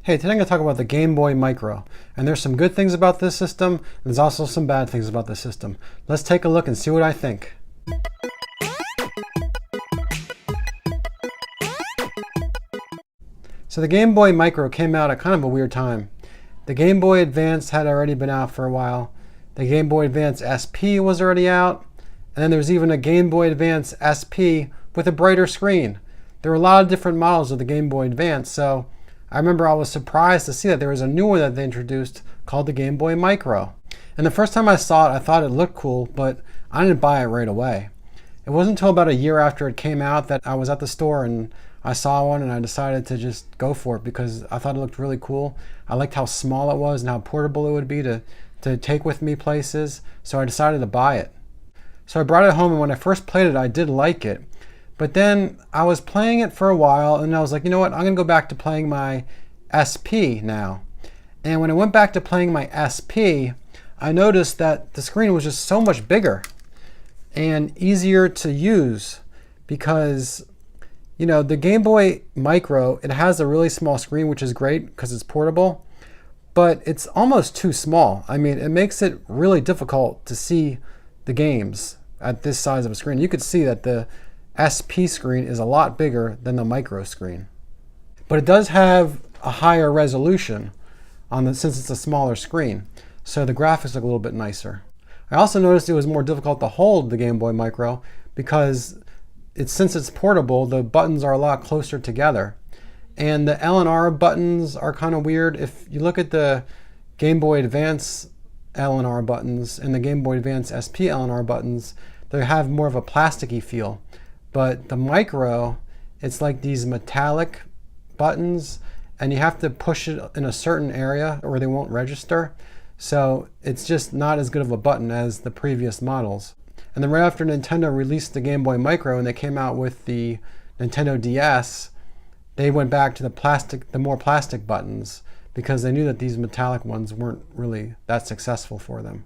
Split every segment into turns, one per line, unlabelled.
Hey, today I'm going to talk about the Game Boy Micro. And there's some good things about this system, and there's also some bad things about this system. Let's take a look and see what I think. So the Game Boy Micro came out at kind of a weird time. The Game Boy Advance had already been out for a while. The Game Boy Advance SP was already out. And then there was even a Game Boy Advance SP with a brighter screen. There were a lot of different models of the Game Boy Advance, so I remember I was surprised to see that there was a new one that they introduced called the Game Boy Micro. And the first time I saw it, I thought it looked cool, but I didn't buy it right away. It wasn't until about a year after it came out that I was at the store and I saw one and I decided to just go for it because I thought it looked really cool. I liked how small it was and how portable it would be to take with me places, so I decided to buy it. So I brought it home, and when I first played it, I did like it. But then I was playing it for a while and I was like, you know what, I'm gonna go back to playing my SP now. And when I went back to playing my SP, I noticed that the screen was just so much bigger and easier to use because, you know, the Game Boy Micro, it has a really small screen, which is great because it's portable, but it's almost too small. I mean, it makes it really difficult to see the games at this size of a screen. You could see that the SP screen is a lot bigger than the micro screen. But it does have a higher resolution since it's a smaller screen, so the graphics look a little bit nicer. I also noticed it was more difficult to hold the Game Boy Micro because since it's portable, the buttons are a lot closer together. And the L and R buttons are kind of weird. If you look at the Game Boy Advance L and R buttons and the Game Boy Advance SP L and R buttons, they have more of a plasticky feel. But the Micro, it's like these metallic buttons, and you have to push it in a certain area or they won't register. So it's just not as good of a button as the previous models. And then right after Nintendo released the Game Boy Micro and they came out with the Nintendo DS, they went back to the more plastic buttons because they knew that these metallic ones weren't really that successful for them.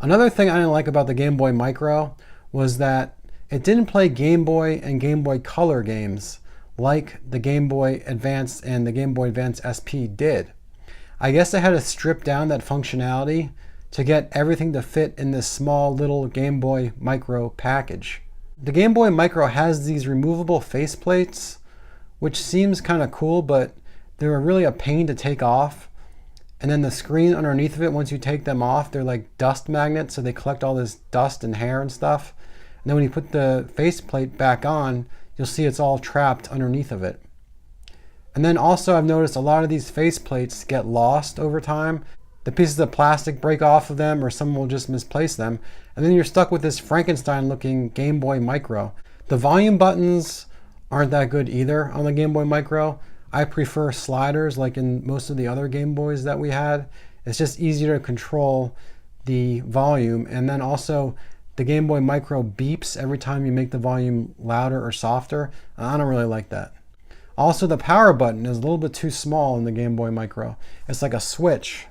Another thing I didn't like about the Game Boy Micro was that it didn't play Game Boy and Game Boy Color games like the Game Boy Advance and the Game Boy Advance SP did. I guess they had to strip down that functionality to get everything to fit in this small little Game Boy Micro package. The Game Boy Micro has these removable faceplates, which seems kind of cool, but they're really a pain to take off. And then the screen underneath of it, once you take them off, they're like dust magnets, so they collect all this dust and hair and stuff. And then when you put the faceplate back on, you'll see it's all trapped underneath of it. And then also I've noticed a lot of these faceplates get lost over time. The pieces of plastic break off of them or someone will just misplace them. And then you're stuck with this Frankenstein looking Game Boy Micro. The volume buttons aren't that good either on the Game Boy Micro. I prefer sliders like in most of the other Game Boys that we had. It's just easier to control the volume, and then also the Game Boy Micro beeps every time you make the volume louder or softer. I don't really like that. Also, the power button is a little bit too small in the Game Boy Micro. It's like a switch.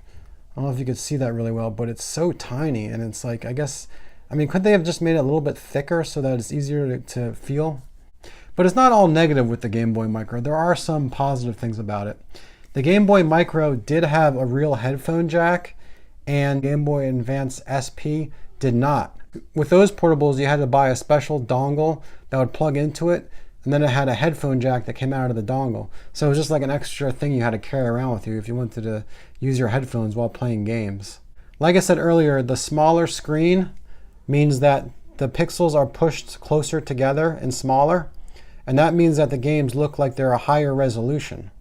I don't know if you could see that really well, but it's so tiny, and it's like, could they have just made it a little bit thicker so that it's easier to feel? But it's not all negative with the Game Boy Micro. There are some positive things about it. The Game Boy Micro did have a real headphone jack, and Game Boy Advance SP did not. With those portables, you had to buy a special dongle that would plug into it, and then it had a headphone jack that came out of the dongle. So it was just like an extra thing you had to carry around with you if you wanted to use your headphones while playing games. Like I said earlier, the smaller screen means that the pixels are pushed closer together and smaller, and that means that the games look like they're a higher resolution.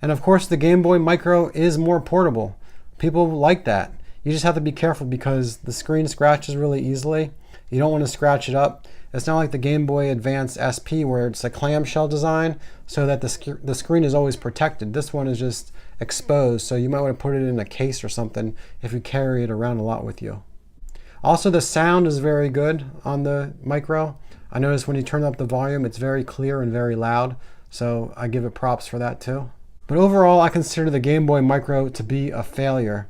And of course, the Game Boy Micro is more portable. People like that. You just have to be careful because the screen scratches really easily. You don't want to scratch it up. It's not like the Game Boy Advance SP where it's a clamshell design so that the screen is always protected. This one is just exposed, so you might want to put it in a case or something if you carry it around a lot with you. Also, the sound is very good on the Micro. I noticed when you turn up the volume, it's very clear and very loud, so I give it props for that too. But overall, I consider the Game Boy Micro to be a failure.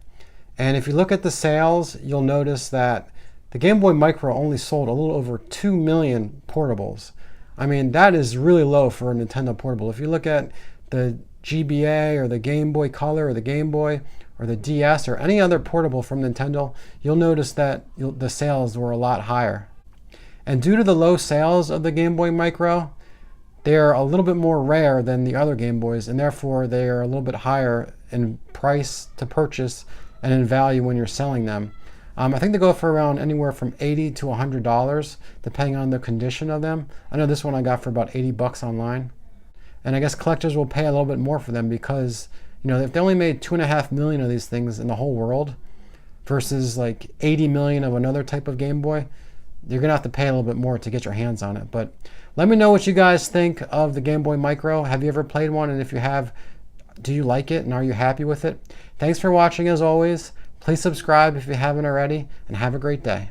And if you look at the sales, you'll notice that the Game Boy Micro only sold a little over 2 million portables. I mean, that is really low for a Nintendo portable. If you look at the GBA or the Game Boy Color or the Game Boy or the DS or any other portable from Nintendo, you'll notice that the sales were a lot higher. And due to the low sales of the Game Boy Micro, they're a little bit more rare than the other Game Boys, and therefore they are a little bit higher in price to purchase and in value when you're selling them. I think they go for around anywhere from $80 to $100, depending on the condition of them. I know this one I got for about 80 bucks online. And I guess collectors will pay a little bit more for them because, if they only made 2.5 million of these things in the whole world versus like 80 million of another type of Game Boy, you're gonna have to pay a little bit more to get your hands on it. But let me know what you guys think of the Game Boy Micro. Have you ever played one? And if you have, do you like it? And are you happy with it? Thanks for watching as always. Please subscribe if you haven't already, and have a great day.